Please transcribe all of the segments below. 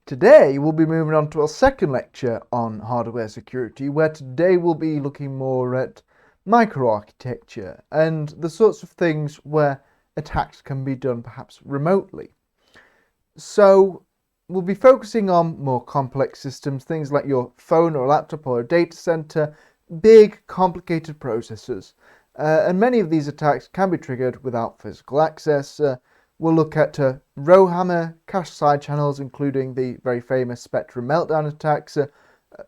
Today we'll be moving on to our second lecture on hardware security, where today we'll be looking more at microarchitecture and the sorts of things where attacks can be done perhaps remotely. So we'll be focusing on more complex systems, things like your phone or laptop or a data center, big complicated processors. And many of these attacks can be triggered without physical access. We'll look at Rowhammer, cache side channels, including the very famous Spectre and Meltdown attacks,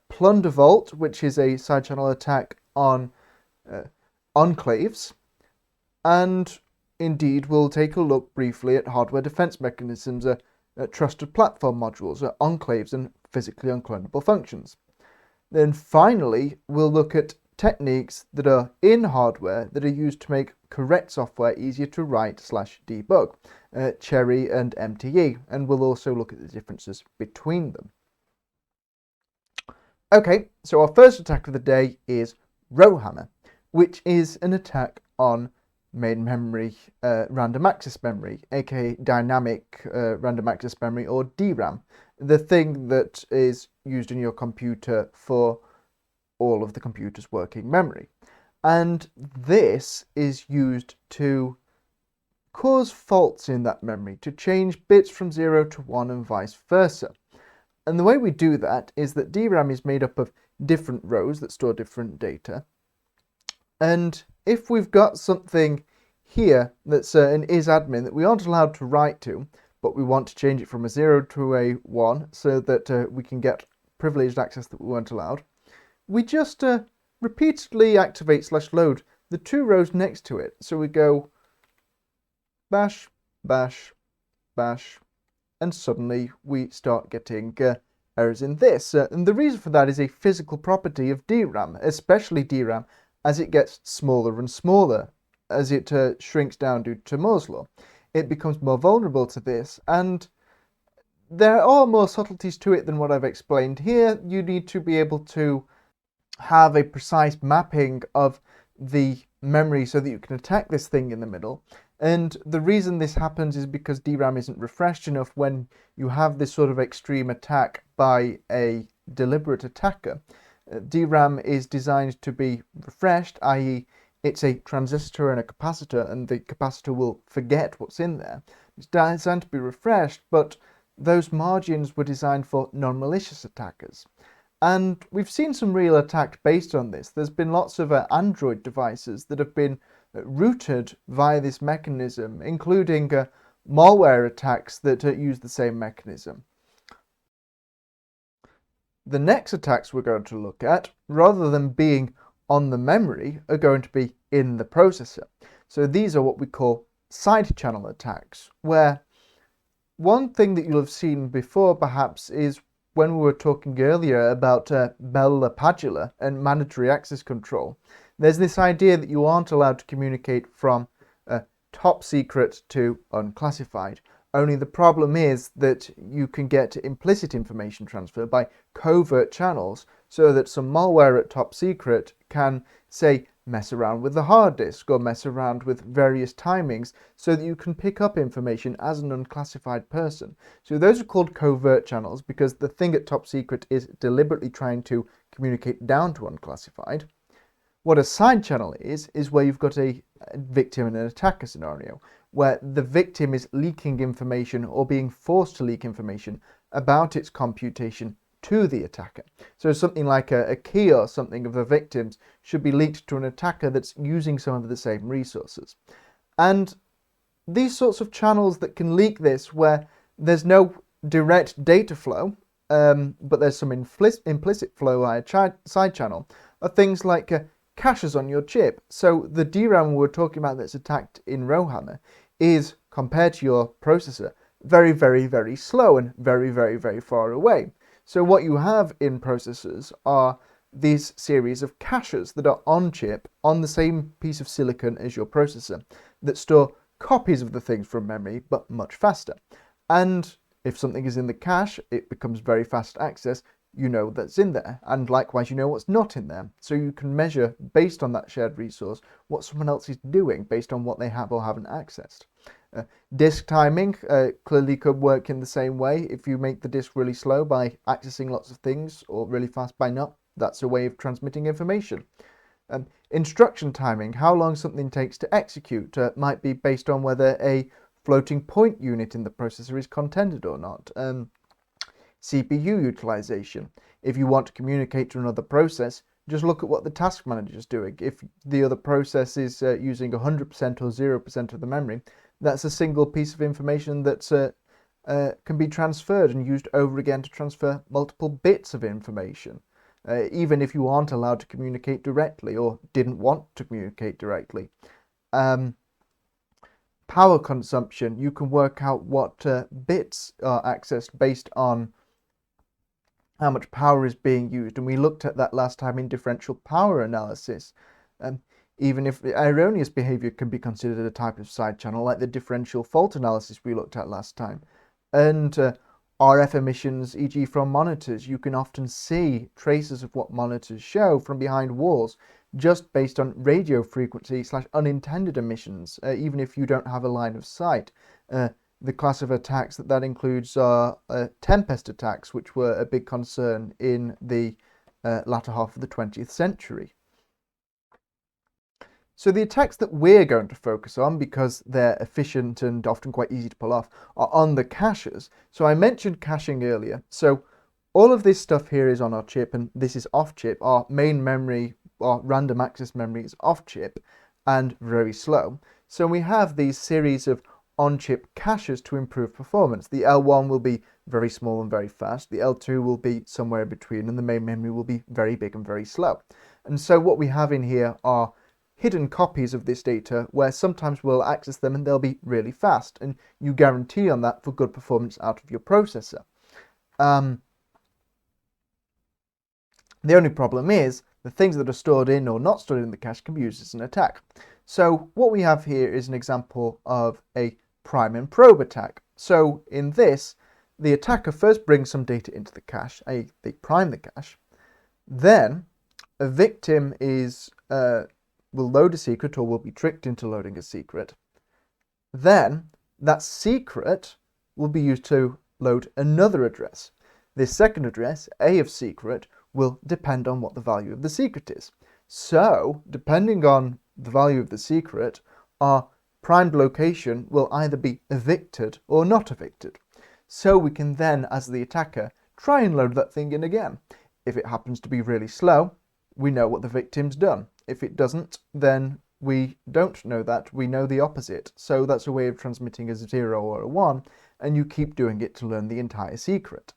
Plunder Vault, which is a side channel attack on Enclaves, and indeed we'll take a look briefly at hardware defense mechanisms, trusted platform modules, enclaves, and physically unclonable functions. Then finally, we'll look at techniques that are in hardware that are used to make correct software easier to write/debug, CHERI and MTE, and we'll also look at the differences between them. Okay, so our first attack of the day is Rowhammer, which is an attack on main memory, random access memory, aka dynamic random access memory, or DRAM, the thing that is used in your computer for all of the computer's working memory. And this is used to cause faults in that memory, to change bits from 0 to 1 and vice versa. And the way we do that is that DRAM is made up of different rows that store different data. And if we've got something here that's an is-admin that we aren't allowed to write to, but we want to change it from a 0 to a 1 so that we can get privileged access that we weren't allowed, we just repeatedly activate/load the two rows next to it. So we go bash, bash, bash, and suddenly we start getting errors in this. And the reason for that is a physical property of DRAM, especially DRAM, as it gets smaller and smaller, as it shrinks down due to Moore's law. It becomes more vulnerable to this, and there are more subtleties to it than what I've explained here. You need to be able to have a precise mapping of the memory so that you can attack this thing in the middle. And the reason this happens is because DRAM isn't refreshed enough when you have this sort of extreme attack by a deliberate attacker. DRAM is designed to be refreshed, i.e. it's a transistor and a capacitor, and the capacitor will forget what's in there. It's designed to be refreshed, but those margins were designed for non-malicious attackers. And we've seen some real attacks based on this. There's been lots of Android devices that have been routed via this mechanism, including malware attacks that use the same mechanism. The next attacks we're going to look at, rather than being on the memory, are going to be in the processor. So these are what we call side channel attacks, where one thing that you'll have seen before perhaps is when we were talking earlier about Bell LaPadula and mandatory access control. There's this idea that you aren't allowed to communicate from top secret to unclassified. Only the problem is that you can get implicit information transfer by covert channels, so that some malware at top secret can, say, mess around with the hard disk or mess around with various timings so that you can pick up information as an unclassified person. So those are called covert channels because the thing at top secret is deliberately trying to communicate down to unclassified. What a side channel is where you've got a victim and an attacker scenario, where the victim is leaking information or being forced to leak information about its computation to the attacker. So something like a key or something of the victims should be leaked to an attacker that's using some of the same resources. And these sorts of channels that can leak this, where there's no direct data flow, but there's some implicit flow via side channel, are things like caches on your chip. So the DRAM we were talking about that's attacked in Rowhammer is, compared to your processor, very, very, very slow and very, very, very far away. So what you have in processors are these series of caches that are on chip on the same piece of silicon as your processor that store copies of the things from memory but much faster. And if something is in the cache, it becomes very fast access. You know that's in there, and likewise you know what's not in there. So you can measure based on that shared resource what someone else is doing based on what they have or haven't accessed. Disk timing clearly could work in the same way. If you make the disk really slow by accessing lots of things, or really fast by not, that's a way of transmitting information. Instruction timing, how long something takes to execute, might be based on whether a floating point unit in the processor is contended or not. CPU utilization, if you want to communicate to another process, just look at what the task manager is doing. If the other process is using 100% or 0% of the memory, that's a single piece of information that can be transferred and used over again to transfer multiple bits of information, even if you aren't allowed to communicate directly or didn't want to communicate directly. Power consumption, you can work out what bits are accessed based on how much power is being used, and we looked at that last time in differential power analysis. Even if erroneous behavior can be considered a type of side channel, like the differential fault analysis we looked at last time. And RF emissions, e.g. from monitors, you can often see traces of what monitors show from behind walls just based on radio frequency / unintended emissions, even if you don't have a line of sight. The class of attacks that includes are tempest attacks, which were a big concern in the latter half of the 20th century. So the attacks that we're going to focus on, because they're efficient and often quite easy to pull off, are on the caches. So I mentioned caching earlier. So all of this stuff here is on our chip, and this is off chip. Our main memory, our random access memory, is off chip and very slow. So we have these series of on-chip caches to improve performance. The L1 will be very small and very fast. The L2 will be somewhere in between, and the main memory will be very big and very slow. And so what we have in here are hidden copies of this data where sometimes we'll access them and they'll be really fast, and you guarantee on that for good performance out of your processor. The only problem is the things that are stored in or not stored in the cache can be used as an attack. So what we have here is an example of a prime and probe attack. So in this, the attacker first brings some data into the cache, they prime the cache. Then a victim will load a secret, or will be tricked into loading a secret. Then that secret will be used to load another address. This second address, A of secret, will depend on what the value of the secret is. So depending on the value of the secret, our primed location will either be evicted or not evicted. So we can then, as the attacker, try and load that thing in again. If it happens to be really slow, we know what the victim's done. If it doesn't, then we don't know that, we know the opposite. So that's a way of transmitting a 0 or a 1, and you keep doing it to learn the entire secret.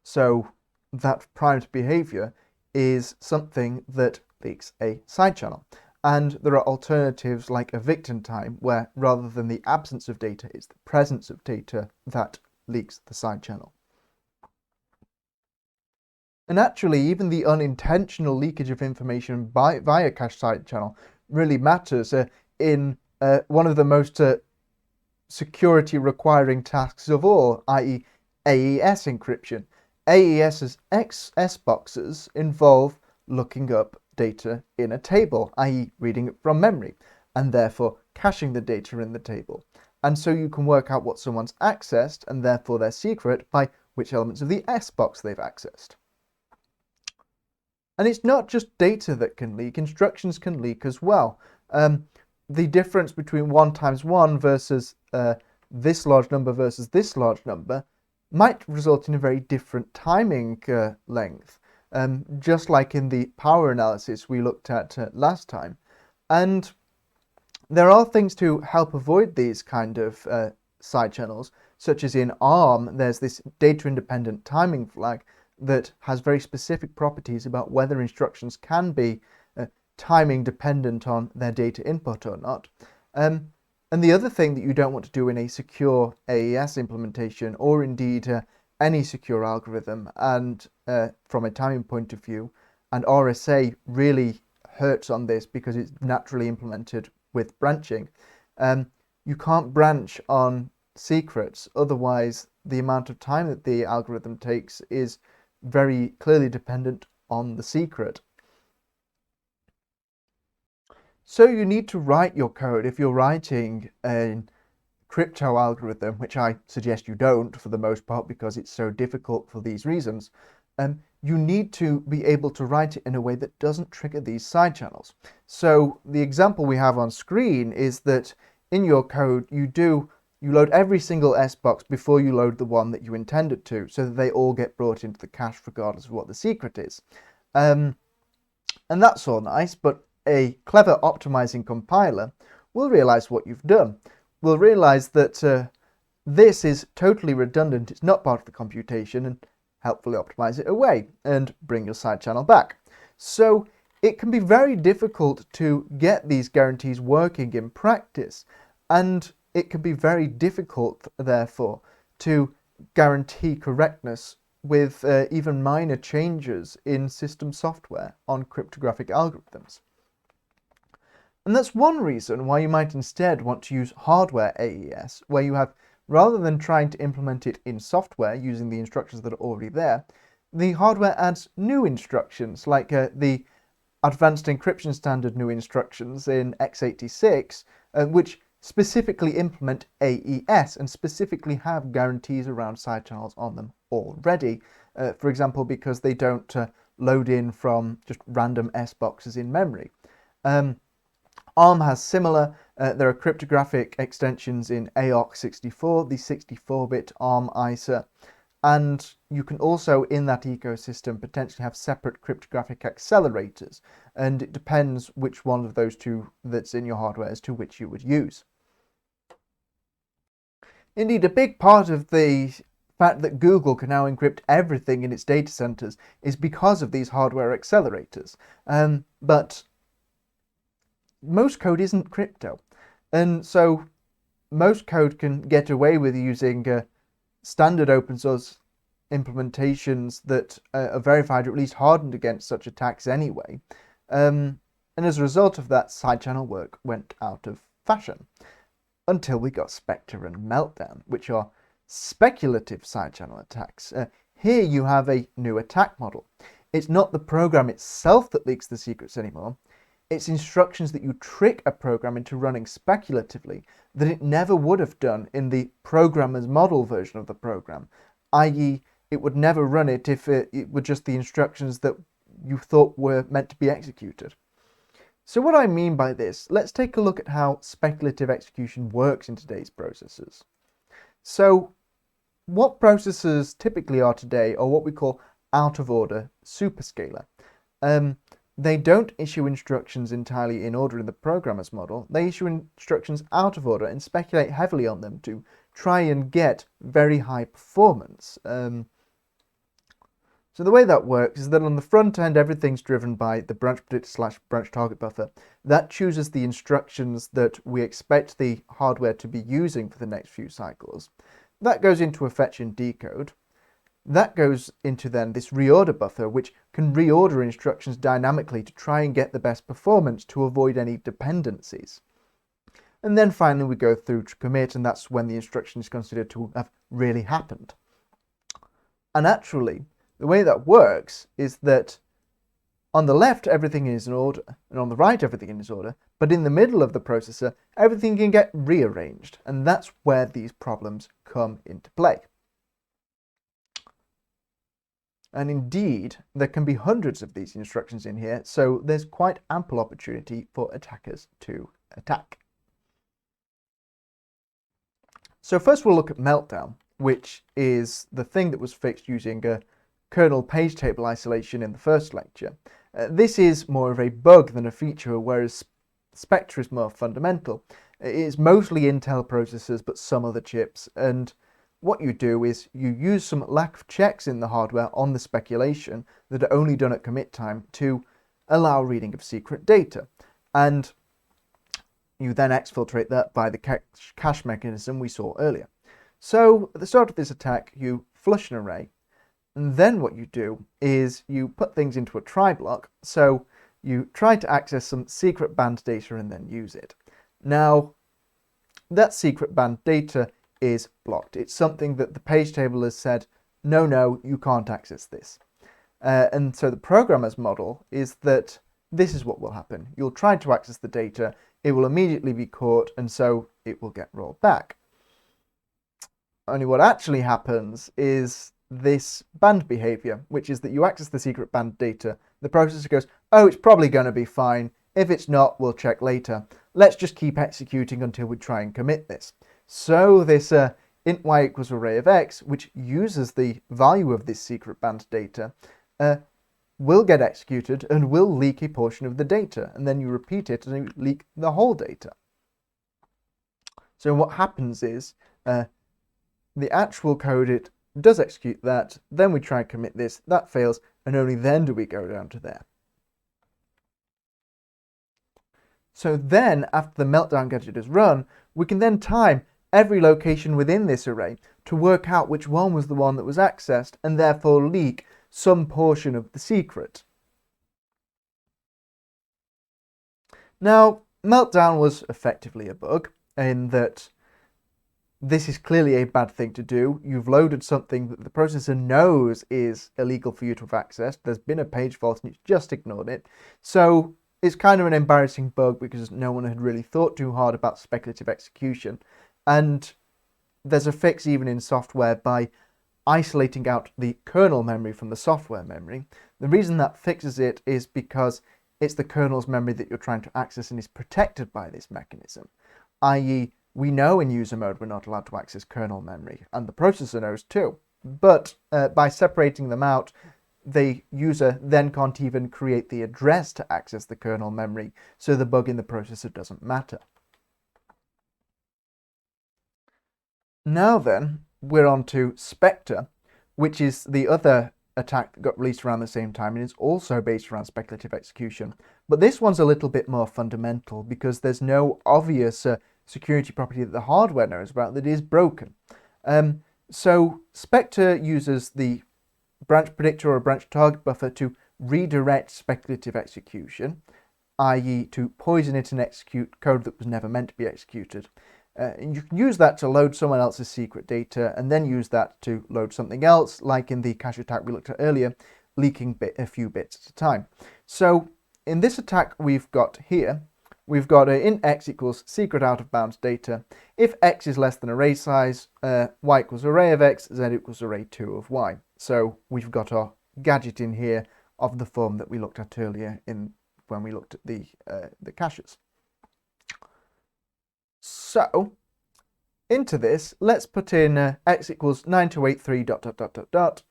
So that primed behavior is something that leaks a side channel. And there are alternatives like eviction time, where rather than the absence of data, it's the presence of data that leaks the side channel. And actually, even the unintentional leakage of information via cache side channel really matters in one of the most security requiring tasks of all, i.e. AES encryption. AES's XS boxes involve looking up data in a table, i.e. reading it from memory, and therefore caching the data in the table. And so you can work out what someone's accessed, and therefore their secret, by which elements of the S box they've accessed. And it's not just data that can leak, instructions can leak as well. The difference between 1 times 1 versus this large number versus this large number might result in a very different timing length, just like in the power analysis we looked at last time. And there are things to help avoid these kind of side channels, such as in ARM, there's this data-independent timing flag that has very specific properties about whether instructions can be timing dependent on their data input or not. And the other thing that you don't want to do in a secure AES implementation, or indeed any secure algorithm, and from a timing point of view, and RSA really hurts on this because it's naturally implemented with branching. You can't branch on secrets, otherwise the amount of time that the algorithm takes is very clearly dependent on the secret. So you need to write your code. If you're writing an crypto algorithm, which I suggest you don't for the most part because it's so difficult for these reasons, you need to be able to write it in a way that doesn't trigger these side channels. So the example we have on screen is that in your code you load every single S box before you load the one that you intended to, so that they all get brought into the cache regardless of what the secret is. And that's all nice, but a clever optimizing compiler will realize what you've done. Will realize that this is totally redundant, it's not part of the computation, and helpfully optimize it away and bring your side channel back. So it can be very difficult to get these guarantees working in practice, and it can be very difficult, therefore, to guarantee correctness with even minor changes in system software on cryptographic algorithms. And that's one reason why you might instead want to use hardware AES, where you have, rather than trying to implement it in software using the instructions that are already there, the hardware adds new instructions, like the Advanced Encryption Standard new instructions in x86, which specifically implement AES and specifically have guarantees around side channels on them already. For example, because they don't load in from just random S boxes in memory. ARM has similar. There are cryptographic extensions in AOC64, the 64-bit ARM ISA, and you can also, in that ecosystem, potentially have separate cryptographic accelerators, and it depends which one of those two that's in your hardware as to which you would use. Indeed, a big part of the fact that Google can now encrypt everything in its data centers is because of these hardware accelerators. But most code isn't crypto, and so most code can get away with using standard open source implementations that are verified or at least hardened against such attacks anyway. And as a result of that, side channel work went out of fashion until we got Spectre and Meltdown, which are speculative side channel attacks. Here you have a new attack model. It's not the program itself that leaks the secrets anymore. It's instructions that you trick a program into running speculatively that it never would have done in the programmer's model version of the program, i.e. it would never run it if it were just the instructions that you thought were meant to be executed. So what I mean by this, let's take a look at how speculative execution works in today's processors. So what processors typically are today are what we call out-of-order superscalar. They don't issue instructions entirely in order in the programmer's model. They issue instructions out of order and speculate heavily on them to try and get very high performance. So the way that works is that on the front end, everything's driven by the branch predictor / branch target buffer. That chooses the instructions that we expect the hardware to be using for the next few cycles. That goes into a fetch and decode. That goes into then this reorder buffer, which can reorder instructions dynamically to try and get the best performance to avoid any dependencies. And then finally we go through to commit, and that's when the instruction is considered to have really happened. And actually, the way that works is that on the left everything is in order, and on the right everything is in order, but in the middle of the processor everything can get rearranged, and that's where these problems come into play. And indeed, there can be hundreds of these instructions in here, so there's quite ample opportunity for attackers to attack. So first we'll look at Meltdown, which is the thing that was fixed using a kernel page table isolation in the first lecture. This is more of a bug than a feature, whereas Spectre is more fundamental. It is mostly Intel processors, but some other chips, and what you do is you use some lack of checks in the hardware on the speculation that are only done at commit time to allow reading of secret data. And you then exfiltrate that by the cache mechanism we saw earlier. So at the start of this attack, you flush an array, and then what you do is you put things into a try block. So you try to access some secret band data and then use it. Now, that secret band data is blocked. It's something that the page table has said, no, you can't access this. And so the programmer's model is that this is what will happen. You'll try to access the data, it will immediately be caught, and so it will get rolled back. Only what actually happens is this banned behavior, which is that you access the secret banned data. The processor goes, oh, it's probably going to be fine. If it's not, we'll check later. Let's just keep executing until we try and commit this. So this int y equals array of x, which uses the value of this secret banned data, will get executed and will leak a portion of the data. And then you repeat it and you leak the whole data. So what happens is the actual code, it does execute that, then we try and commit this, that fails, and only then do we go down to there. So then, after the meltdown gadget is run, we can then time every location within this array to work out which one was the one that was accessed and therefore leak some portion of the secret. Now, meltdown was effectively a bug in that this is clearly a bad thing to do. You've loaded something that the processor knows is illegal for you to have accessed. There's been a page fault and it's just ignored it. So it's kind of an embarrassing bug because no one had really thought too hard about speculative execution. And there's a fix even in software by isolating out the kernel memory from the software memory. The reason that fixes it is because it's the kernel's memory that you're trying to access and is protected by this mechanism, i.e. we know in user mode we're not allowed to access kernel memory, and the processor knows too. But by separating them out, the user then can't even create the address to access the kernel memory, so the bug in the processor doesn't matter. Now then, we're on to Spectre, which is the other attack that got released around the same time and is also based around speculative execution. But this one's a little bit more fundamental because there's no obvious security property that the hardware knows about that is broken. So Spectre uses the branch predictor or branch target buffer to redirect speculative execution, i.e. to poison it and execute code that was never meant to be executed. And you can use that to load someone else's secret data and then use that to load something else, like in the cache attack we looked at earlier, leaking a few bits at a time. So in this attack we've got here, we've got int x equals secret out of bounds data. If x is less than array size, y equals array of x, z equals array 2 of y. So we've got our gadget in here of the form that we looked at earlier when we looked at the caches. So into this, let's put in x equals 9283 ...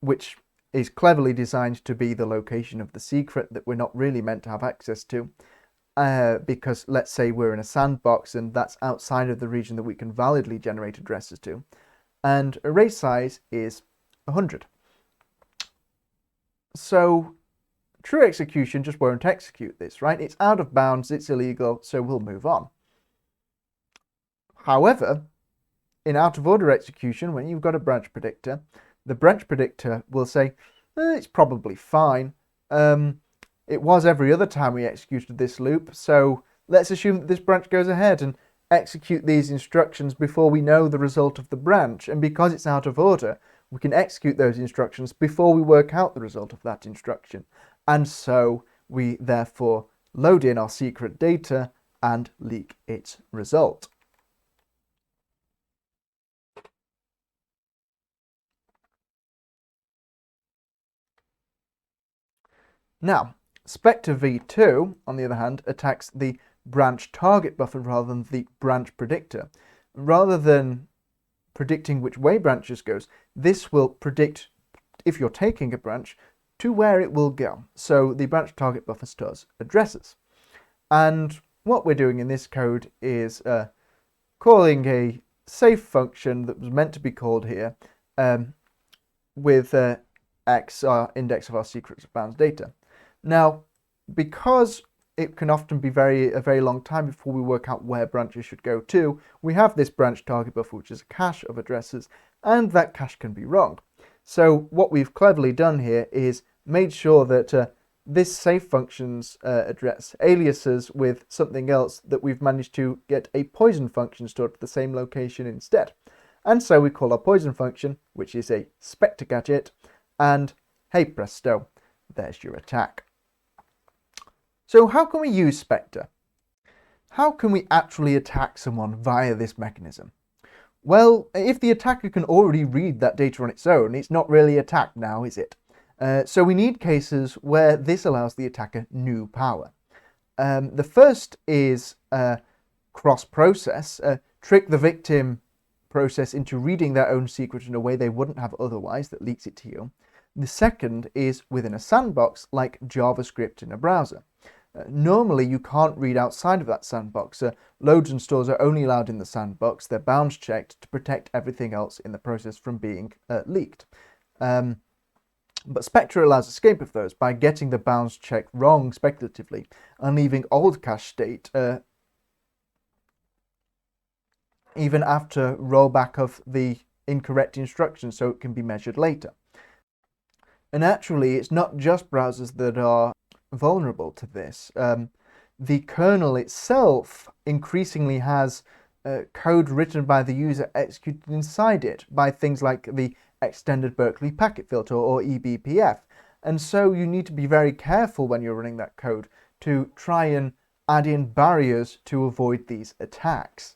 which is cleverly designed to be the location of the secret that we're not really meant to have access to. Because let's say we're in a sandbox and that's outside of the region that we can validly generate addresses to. And array size is 100. So true execution just won't execute this, right? It's out of bounds, it's illegal, so we'll move on. However, in out of order execution, when you've got a branch predictor, the branch predictor will say, it's probably fine. It was every other time we executed this loop, so let's assume that this branch goes ahead and execute these instructions before we know the result of the branch. And because it's out of order, we can execute those instructions before we work out the result of that instruction. And so we therefore load in our secret data and leak its result. Now, Spectre v2, on the other hand, attacks the branch target buffer rather than the branch predictor. Rather than predicting which way branches goes, this will predict, if you're taking a branch, to where it will go. So the branch target buffer stores addresses. And what we're doing in this code is calling a safe function that was meant to be called here with x, our index of our secret bounds data. Now, because it can often be a very long time before we work out where branches should go to, we have this branch target buffer, which is a cache of addresses, and that cache can be wrong. So what we've cleverly done here is made sure that this safe function's address aliases with something else that we've managed to get a poison function stored at the same location instead. And so we call our poison function, which is a Spectre gadget, and hey presto, there's your attack. So how can we use Spectre? How can we actually attack someone via this mechanism? Well, if the attacker can already read that data on its own, it's not really attack now, is it? So we need cases where this allows the attacker new power. The first is cross-process, trick the victim process into reading their own secret in a way they wouldn't have otherwise that leaks it to you. The second is within a sandbox like JavaScript in a browser. Normally you can't read outside of that sandbox. Loads and stores are only allowed in the sandbox. They're bounds checked to protect everything else in the process from being leaked. But Spectre allows escape of those by getting the bounds check wrong speculatively and leaving old cache state even after rollback of the incorrect instructions so it can be measured later. And actually, it's not just browsers that are vulnerable to this. The kernel itself increasingly has code written by the user executed inside it by things like the extended Berkeley packet filter or eBPF. And so you need to be very careful when you're running that code to try and add in barriers to avoid these attacks.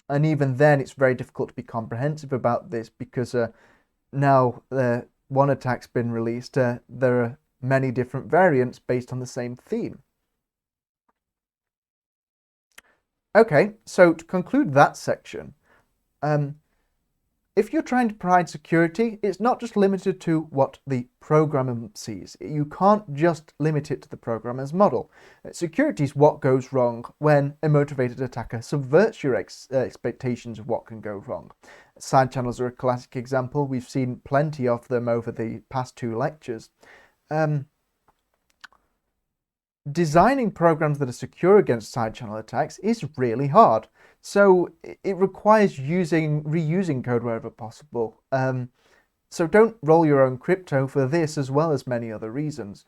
And even then, it's very difficult to be comprehensive about this because now one attack's been released, there are many different variants based on the same theme. Okay, so to conclude that section, if you're trying to provide security, it's not just limited to what the programmer sees. You can't just limit it to the programmer's model. Security is what goes wrong when a motivated attacker subverts your expectations of what can go wrong. Side channels are a classic example. We've seen plenty of them over the past 2 lectures. Designing programs that are secure against side channel attacks is really hard. So it requires reusing code wherever possible. So don't roll your own crypto for this as well as many other reasons.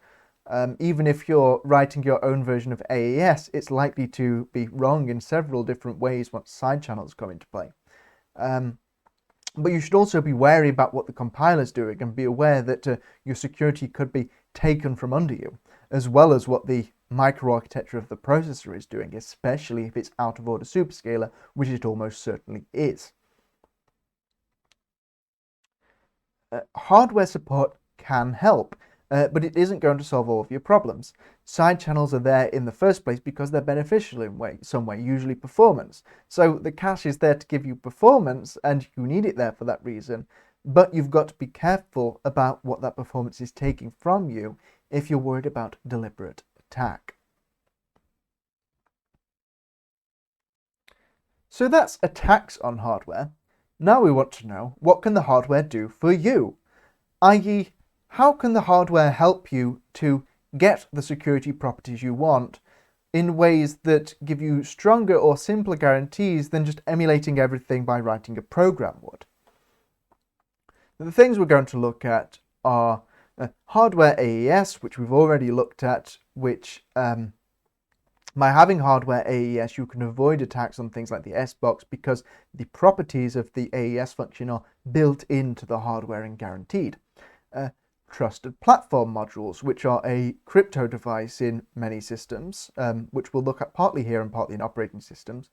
Even if you're writing your own version of AES, it's likely to be wrong in several different ways once side channels come into play. But you should also be wary about what the compiler's doing and be aware that your security could be taken from under you, as well as what the microarchitecture of the processor is doing, especially if it's out of order superscalar, which it almost certainly is. Hardware support can help, but it isn't going to solve all of your problems. Side channels are there in the first place because they're beneficial in some way, usually performance. So the cache is there to give you performance, and you need it there for that reason, but you've got to be careful about what that performance is taking from you if you're worried about deliberate attack. So that's attacks on hardware. Now we want to know, what can the hardware do for you? i.e., how can the hardware help you to get the security properties you want in ways that give you stronger or simpler guarantees than just emulating everything by writing a program would? The things we're going to look at are hardware AES, which we've already looked at, which by having hardware AES, you can avoid attacks on things like the S-box because the properties of the AES function are built into the hardware and guaranteed. Trusted platform modules, which are a crypto device in many systems, which we'll look at partly here and partly in operating systems.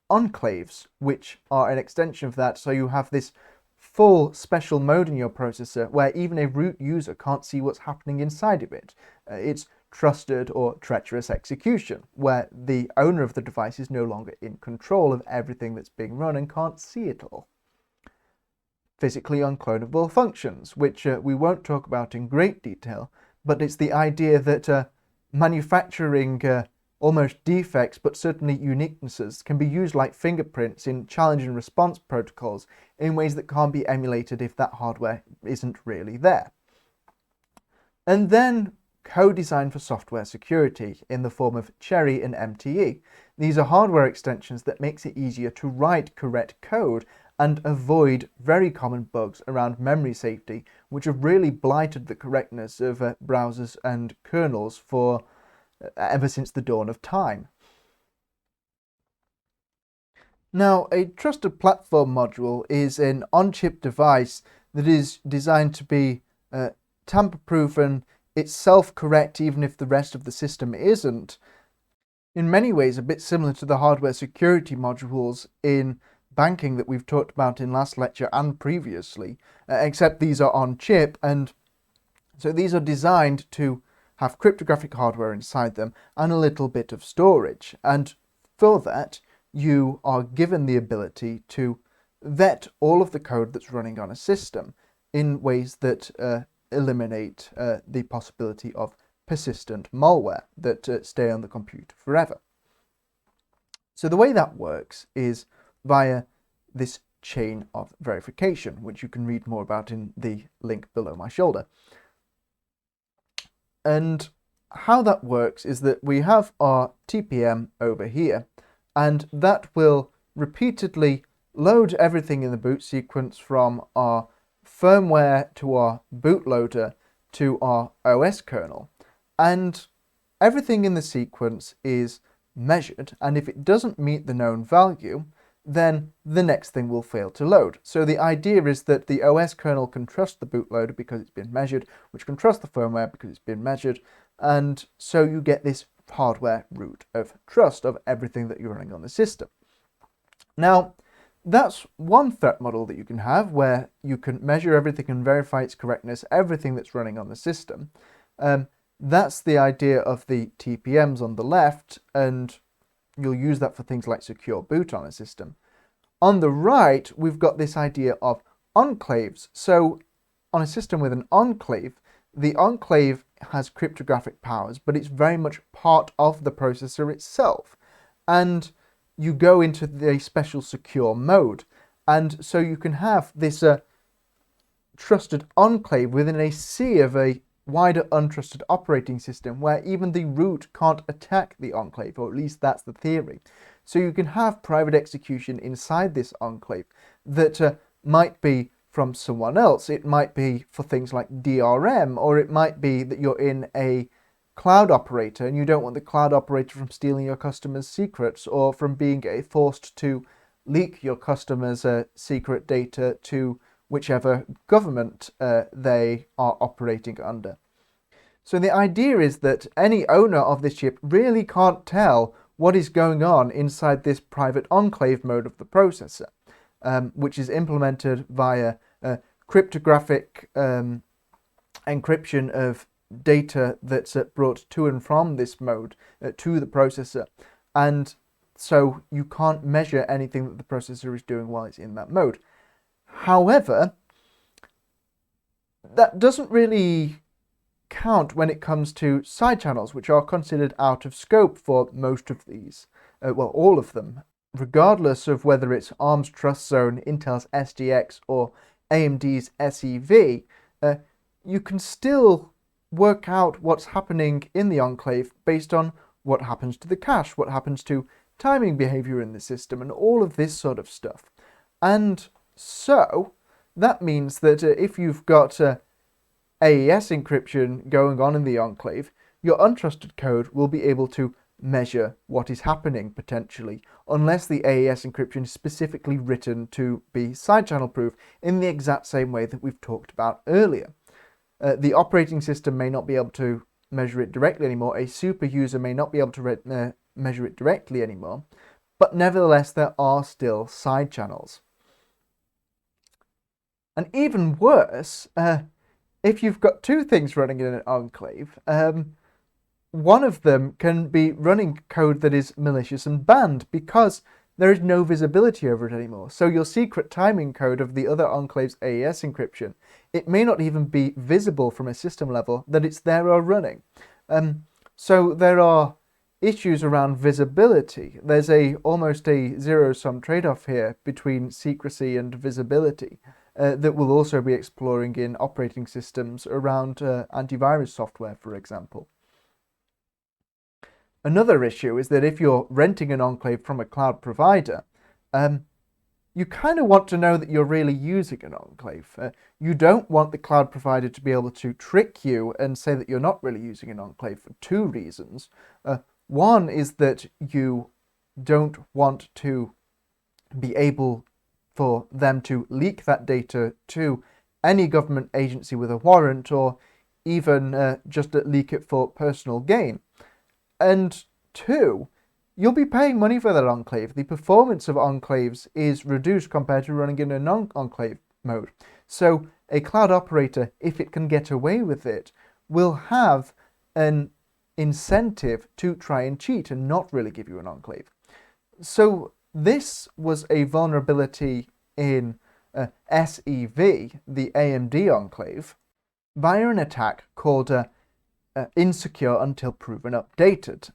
Enclaves, which are an extension of that, so you have this full special mode in your processor where even a root user can't see what's happening inside of it. It's trusted or treacherous execution, where the owner of the device is no longer in control of everything that's being run and can't see it all. Physically unclonable functions, which we won't talk about in great detail, but it's the idea that manufacturing almost defects, but certainly uniquenesses, can be used like fingerprints in challenge and response protocols in ways that can't be emulated if that hardware isn't really there. And then co-design for software security in the form of CHERI and MTE. These are hardware extensions that makes it easier to write correct code and avoid very common bugs around memory safety, which have really blighted the correctness of browsers and kernels for ever since the dawn of time. Now, a trusted platform module is an on-chip device that is designed to be tamper-proof and it's self-correct even if the rest of the system isn't. In many ways, a bit similar to the hardware security modules in banking that we've talked about in last lecture and previously, except these are on chip, and so these are designed to have cryptographic hardware inside them and a little bit of storage. And for that, you are given the ability to vet all of the code that's running on a system in ways that eliminate the possibility of persistent malware that stay on the computer forever. So the way that works is via this chain of verification, which you can read more about in the link below my shoulder. And how that works is that we have our TPM over here, and that will repeatedly load everything in the boot sequence from our firmware to our bootloader to our OS kernel. And everything in the sequence is measured, and if it doesn't meet the known value, then the next thing will fail to load. So the idea is that the OS kernel can trust the bootloader because it's been measured, which can trust the firmware because it's been measured, and so you get this hardware root of trust of everything that you're running on the system. Now, that's one threat model that you can have, where you can measure everything and verify its correctness, everything that's running on the system. That's the idea of the TPMs on the left, and you'll use that for things like secure boot on a system. On the right, we've got this idea of enclaves. So on a system with an enclave, the enclave has cryptographic powers, but it's very much part of the processor itself. And you go into the special secure mode. And so you can have this trusted enclave within a sea of a wider untrusted operating system where even the root can't attack the enclave, or at least that's the theory. So you can have private execution inside this enclave that might be from someone else. It might be for things like DRM, or it might be that you're in a cloud operator and you don't want the cloud operator from stealing your customers' secrets or from being forced to leak your customers' secret data to whichever government they are operating under. So the idea is that any owner of this chip really can't tell what is going on inside this private enclave mode of the processor, which is implemented via cryptographic encryption of data that's brought to and from this mode to the processor. And so you can't measure anything that the processor is doing while it's in that mode. However, that doesn't really count when it comes to side channels, which are considered out of scope for most of these, well, all of them, regardless of whether it's ARM's Trustzone, Intel's SGX, or AMD's SEV. You can still work out what's happening in the enclave based on what happens to the cache, what happens to timing behavior in the system, and all of this sort of stuff. And so that means that if you've got AES encryption going on in the enclave, your untrusted code will be able to measure what is happening potentially, unless the AES encryption is specifically written to be side channel proof in the exact same way that we've talked about earlier. The operating system may not be able to measure it directly anymore, a super user may not be able to measure it directly anymore, but nevertheless there are still side channels. And even worse, if you've got two things running in an enclave, one of them can be running code that is malicious and banned because there is no visibility over it anymore. So your secret timing code of the other enclave's AES encryption, it may not even be visible from a system level that it's there or running. So there are issues around visibility. There's almost a zero-sum trade-off here between secrecy and visibility that we'll also be exploring in operating systems around antivirus software, for example. Another issue is that if you're renting an enclave from a cloud provider, you kind of want to know that you're really using an enclave. You don't want the cloud provider to be able to trick you and say that you're not really using an enclave for two reasons. One is that you don't want to be able for them to leak that data to any government agency with a warrant, or even just leak it for personal gain. And two, you'll be paying money for that enclave. The performance of enclaves is reduced compared to running in a non-enclave mode. So a cloud operator, if it can get away with it, will have an incentive to try and cheat and not really give you an enclave. So this was a vulnerability in SEV, the AMD enclave, via an attack called insecure until proven updated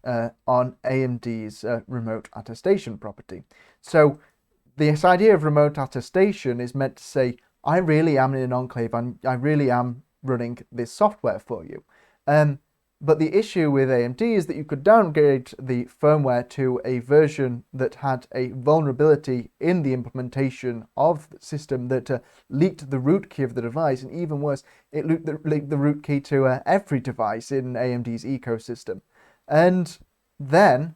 on AMD's remote attestation property. So this idea of remote attestation is meant to say, I really am in an enclave, I really am running this software for you. But the issue with AMD is that you could downgrade the firmware to a version that had a vulnerability in the implementation of the system that leaked the root key of the device, and even worse, it leaked the root key to every device in AMD's ecosystem. And then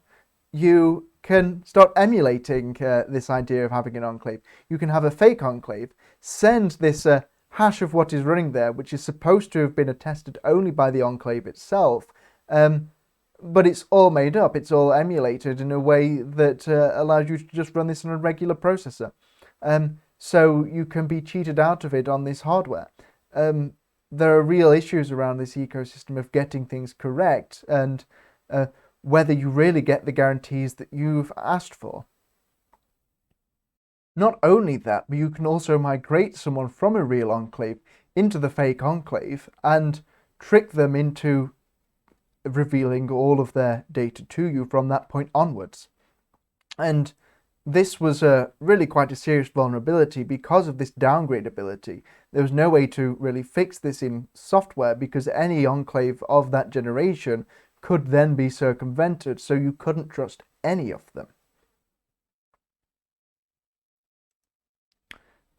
you can start emulating this idea of having an enclave. You can have a fake enclave, send this hash of what is running there, which is supposed to have been attested only by the enclave itself, but it's all made up, it's all emulated in a way that allows you to just run this on a regular processor. So you can be cheated out of it on this hardware. There are real issues around this ecosystem of getting things correct and whether you really get the guarantees that you've asked for. Not only that, but you can also migrate someone from a real enclave into the fake enclave and trick them into revealing all of their data to you from that point onwards. And this was really quite a serious vulnerability because of this downgrade ability. There was no way to really fix this in software because any enclave of that generation could then be circumvented, so you couldn't trust any of them.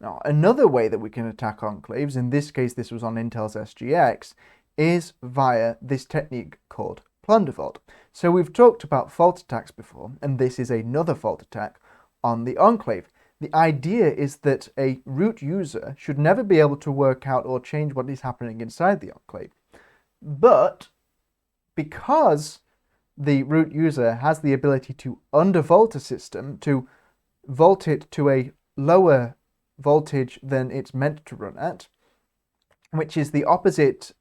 Now, another way that we can attack enclaves, in this case this was on Intel's SGX, is via this technique called plunder vault. So we've talked about fault attacks before, and this is another fault attack on the enclave. The idea is that a root user should never be able to work out or change what is happening inside the enclave. But because the root user has the ability to undervolt a system, to vault it to a lower voltage than it's meant to run at, which is the opposite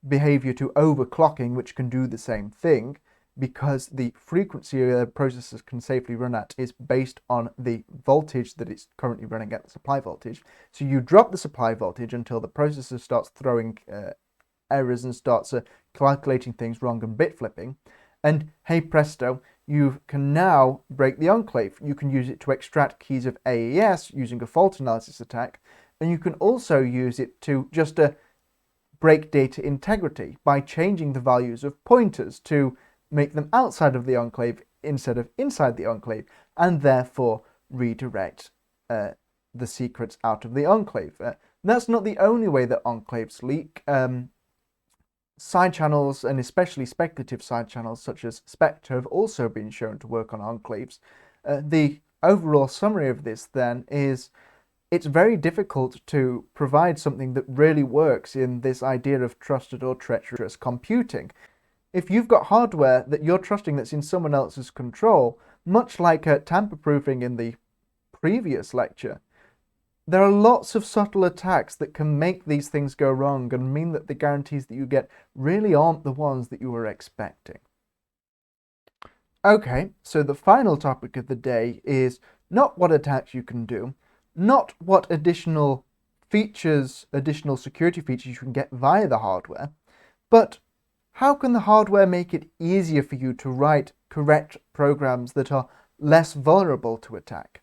behavior to overclocking, which can do the same thing, because the frequency processors can safely run at is based on the voltage that it's currently running at, the supply voltage. So you drop the supply voltage until the processor starts throwing errors and starts calculating things wrong and bit flipping, and hey presto, you can now break the enclave. You can use it to extract keys of AES using a fault analysis attack, and you can also use it to just break data integrity by changing the values of pointers to make them outside of the enclave instead of inside the enclave, and therefore redirect the secrets out of the enclave. That's not the only way that enclaves leak. Side channels, and especially speculative side channels such as Spectre, have also been shown to work on enclaves. The overall summary of this then is it's very difficult to provide something that really works in this idea of trusted or treacherous computing. If you've got hardware that you're trusting that's in someone else's control, much like tamper-proofing in the previous lecture, there are lots of subtle attacks that can make these things go wrong and mean that the guarantees that you get really aren't the ones that you were expecting. Okay, so the final topic of the day is not what attacks you can do, not what additional features, additional security features you can get via the hardware, but how can the hardware make it easier for you to write correct programs that are less vulnerable to attack?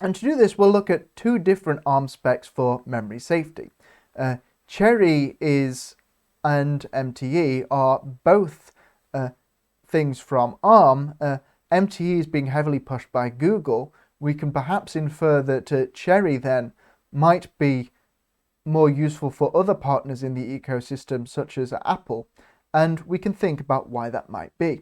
And to do this, we'll look at two different ARM specs for memory safety. CHERI and MTE are both things from ARM. MTE is being heavily pushed by Google. We can perhaps infer that CHERI then might be more useful for other partners in the ecosystem, such as Apple, and we can think about why that might be.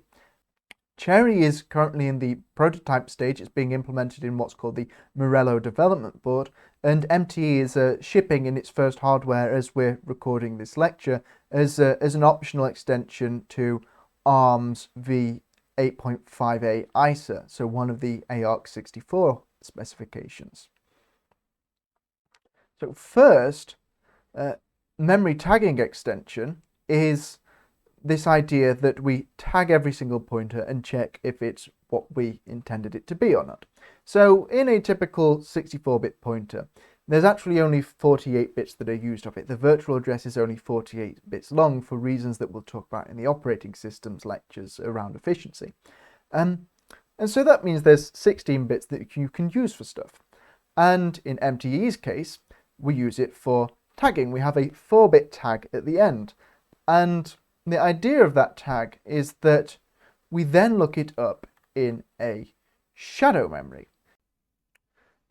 CHERI is currently in the prototype stage. It's being implemented in what's called the Morello development board, and MTE is shipping in its first hardware as we're recording this lecture as an optional extension to ARM's v 8.5a ISA, so one of the AArch64 specifications. So first, memory tagging extension is this idea that we tag every single pointer and check if it's what we intended it to be or not. So in a typical 64-bit pointer, there's actually only 48 bits that are used of it. The virtual address is only 48 bits long for reasons that we'll talk about in the operating systems lectures around efficiency. And so that means there's 16 bits that you can use for stuff. And in MTE's case, we use it for tagging. We have a 4-bit tag at the end. And the idea of that tag is that we then look it up in a shadow memory.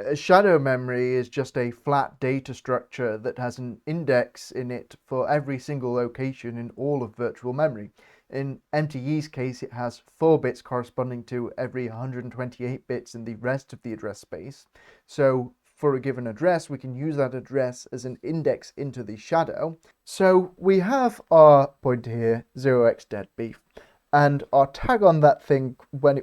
A shadow memory is just a flat data structure that has an index in it for every single location in all of virtual memory. In MTE's case, it has 4 bits corresponding to every 128 bits in the rest of the address space. So for a given address, we can use that address as an index into the shadow. So we have our pointer here, 0xdeadbeef, and our tag on that thing when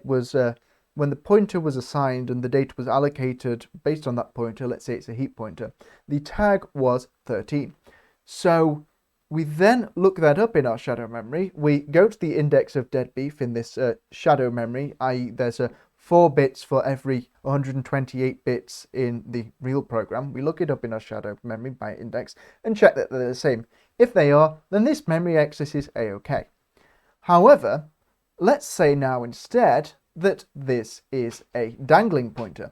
the pointer was assigned and the data was allocated based on that pointer, let's say it's a heap pointer, the tag was 13. So we then look that up in our shadow memory. We go to the index of deadbeef in this shadow memory, i.e. there's 4 bits for every 128 bits in the real program. We look it up in our shadow memory by index and check that they're the same. If they are, then this memory access is a-okay. However, let's say now instead that this is a dangling pointer.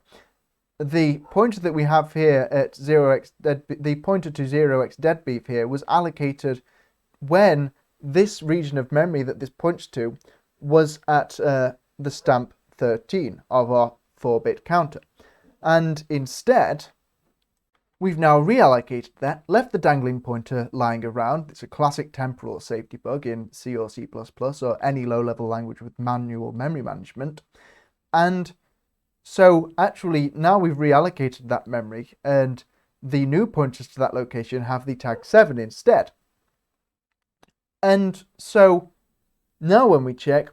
The pointer that we have here at 0xdeadbeef, the pointer to 0xdeadbeef here was allocated when this region of memory that this points to was at the stamp 13 of our 4-bit counter. And instead, we've now reallocated that, left the dangling pointer lying around. It's a classic temporal safety bug in C or C++ or any low-level language with manual memory management. And so actually now we've reallocated that memory and the new pointers to that location have the tag 7 instead. And so now when we check,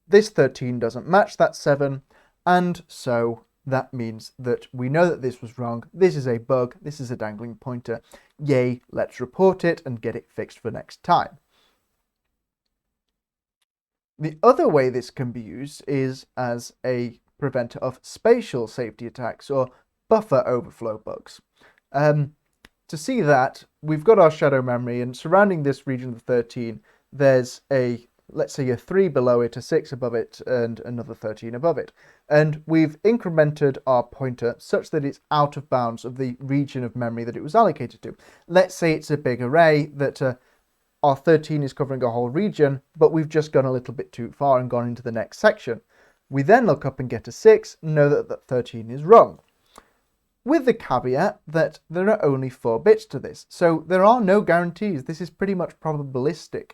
this 13 doesn't match that 7, and so that means that we know that this was wrong. This is a bug. This is a dangling pointer. Yay, let's report it and get it fixed for next time. The other way this can be used is as a preventer of spatial safety attacks or buffer overflow bugs. To see that, we've got our shadow memory, and surrounding this region of 13, there's let's say a 3 below it, a 6 above it, and another 13 above it. And we've incremented our pointer such that it's out of bounds of the region of memory that it was allocated to. Let's say it's a big array that our 13 is covering a whole region, but we've just gone a little bit too far and gone into the next section. We then look up and get a 6, and know that 13 is wrong. With the caveat that there are only 4 bits to this. So there are no guarantees. This is pretty much probabilistic.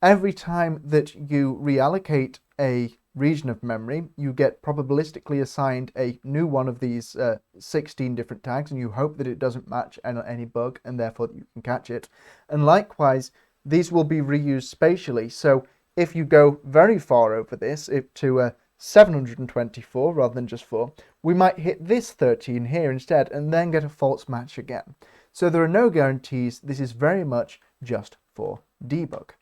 Every time that you reallocate a region of memory, you get probabilistically assigned a new one of these 16 different tags, and you hope that it doesn't match any bug, and therefore you can catch it. And likewise, these will be reused spatially. So if you go very far over this, to 724 rather than just 4, we might hit this 13 here instead, and then get a false match again. So there are no guarantees. This is very much just for debug.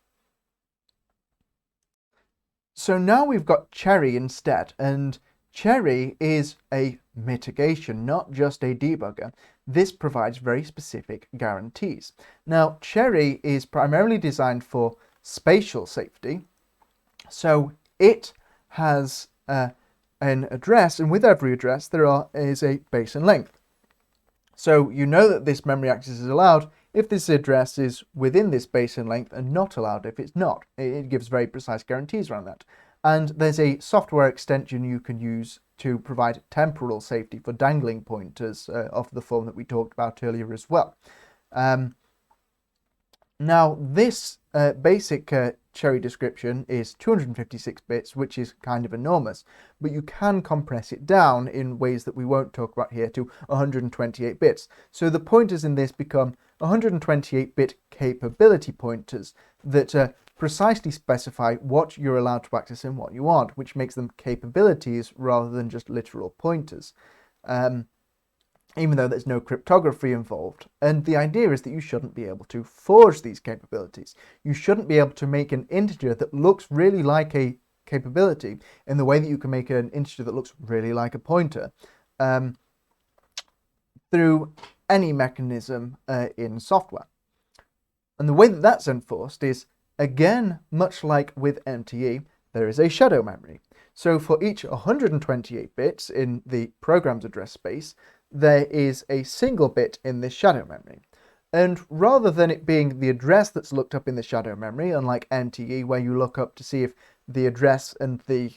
So now we've got CHERI instead, and CHERI is a mitigation, not just a debugger. This provides very specific guarantees. Now, CHERI is primarily designed for spatial safety, so it has an address, and with every address there is a base and length. So you know that this memory access is allowed if this address is within this base and length, and not allowed if it's not. It gives very precise guarantees around that. And there's a software extension you can use to provide temporal safety for dangling pointers of the form that we talked about earlier as well. Now this basic CHERI description is 256 bits, which is kind of enormous, but you can compress it down in ways that we won't talk about here to 128 bits. So the pointers in this become 128-bit capability pointers that precisely specify what you're allowed to access and what you aren't, which makes them capabilities rather than just literal pointers, even though there's no cryptography involved. And the idea is that you shouldn't be able to forge these capabilities. You shouldn't be able to make an integer that looks really like a capability in the way that you can make an integer that looks really like a pointer through any mechanism in software. And the way that that's enforced is, again, much like with MTE, there is a shadow memory. So for each 128 bits in the program's address space, there is a single bit in this shadow memory. And rather than it being the address that's looked up in the shadow memory, unlike MTE, where you look up to see if the address and the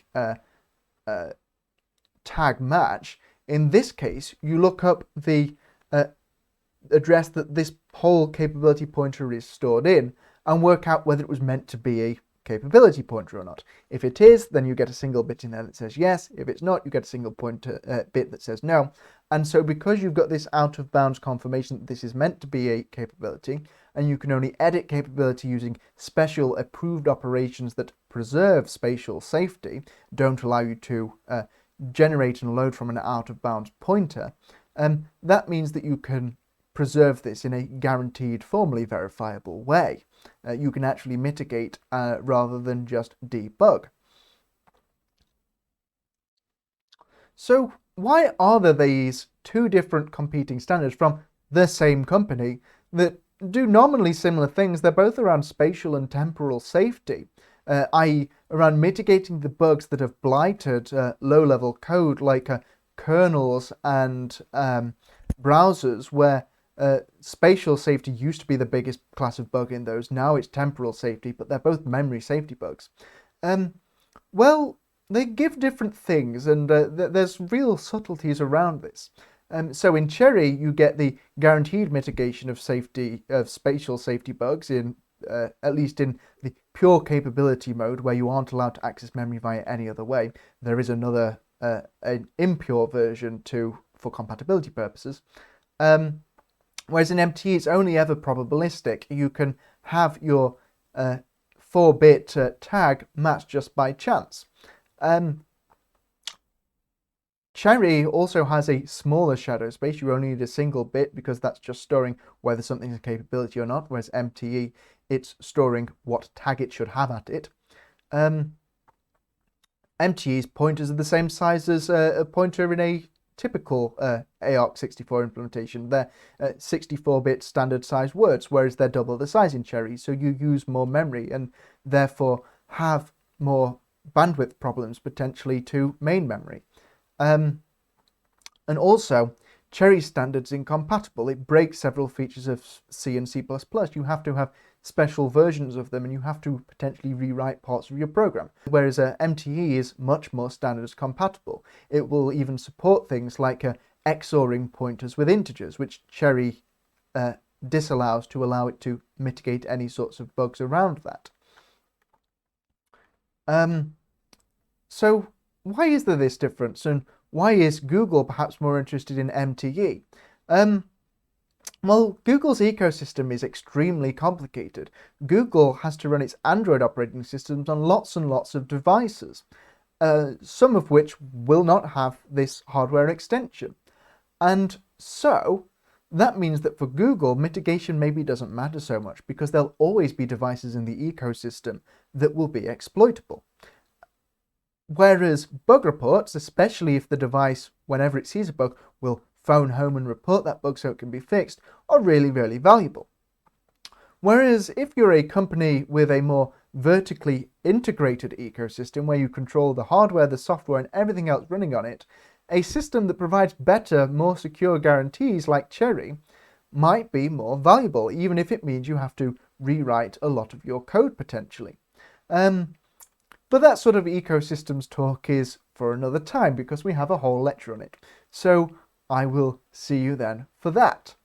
tag match, in this case, you look up the address that this whole capability pointer is stored in and work out whether it was meant to be a capability pointer or not. If it is, then you get a single bit in there that says yes. If it's not, you get a single pointer bit that says no. And so because you've got this out of bounds confirmation that this is meant to be a capability, and you can only edit capability using special approved operations that preserve spatial safety, don't allow you to generate and load from an out of bounds pointer, that means that you can preserve this in a guaranteed, formally verifiable way. You can actually mitigate rather than just debug. So why are there these two different competing standards from the same company that do nominally similar things? They're both around spatial and temporal safety, i.e. around mitigating the bugs that have blighted low-level code like kernels and browsers, where spatial safety used to be the biggest class of bug in those. Now it's temporal safety, but they're both memory safety bugs. Well, they give different things, and there's real subtleties around this. So in CHERI, you get the guaranteed mitigation of safety of spatial safety bugs in at least in the pure capability mode, where you aren't allowed to access memory via any other way. There is another an impure version for compatibility purposes. Whereas in MTE, it's only ever probabilistic. You can have your 4-bit tag matched just by chance. CHERI also has a smaller shadow space. You only need a single bit because that's just storing whether something's a capability or not, whereas MTE, it's storing what tag it should have at it. MTE's pointers are the same size as a pointer in a typical ARC64 implementation. They're 64-bit standard size words, whereas they're double the size in CHERI, so you use more memory and therefore have more bandwidth problems potentially to main memory. And also, CHERI standard's incompatible. It breaks several features of C and C++. You have to have special versions of them, and you have to potentially rewrite parts of your program. Whereas MTE is much more standards compatible. It will even support things like XORing pointers with integers, which CHERI disallows to allow it to mitigate any sorts of bugs around that. So why is there this difference, and why is Google perhaps more interested in MTE? Well, Google's ecosystem is extremely complicated. Google has to run its Android operating systems on lots and lots of devices, some of which will not have this hardware extension. And so that means that for Google, mitigation maybe doesn't matter so much, because there'll always be devices in the ecosystem that will be exploitable. Whereas bug reports, especially if the device, whenever it sees a bug, will phone home and report that bug so it can be fixed, are really, really valuable. Whereas if you're a company with a more vertically integrated ecosystem, where you control the hardware, the software, and everything else running on it, a system that provides better, more secure guarantees like CHERI might be more valuable, even if it means you have to rewrite a lot of your code potentially. But that sort of ecosystems talk is for another time, because we have a whole lecture on it. So I will see you then for that.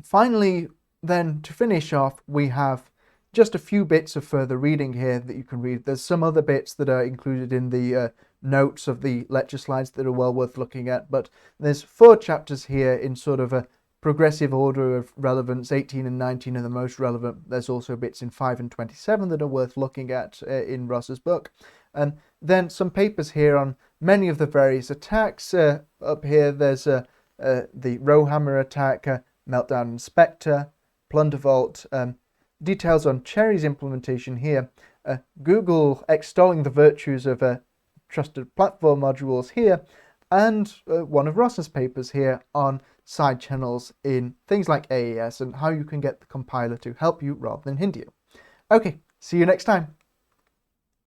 Finally, then, to finish off, we have just a few bits of further reading here that you can read. There's some other bits that are included in the notes of the lecture slides that are well worth looking at, but there's 4 chapters here in sort of progressive order of relevance. 18 and 19 are the most relevant. There's also bits in 5 and 27 that are worth looking at in Ross's book. And then some papers here on many of the various attacks. Up here there's the Rowhammer attack, Meltdown and Spectre, Plundervault, details on CHERI's implementation here, Google extolling the virtues of trusted platform modules here, and one of Ross's papers here on side channels in things like AES and how you can get the compiler to help you rather than hinder you. Okay, see you next time.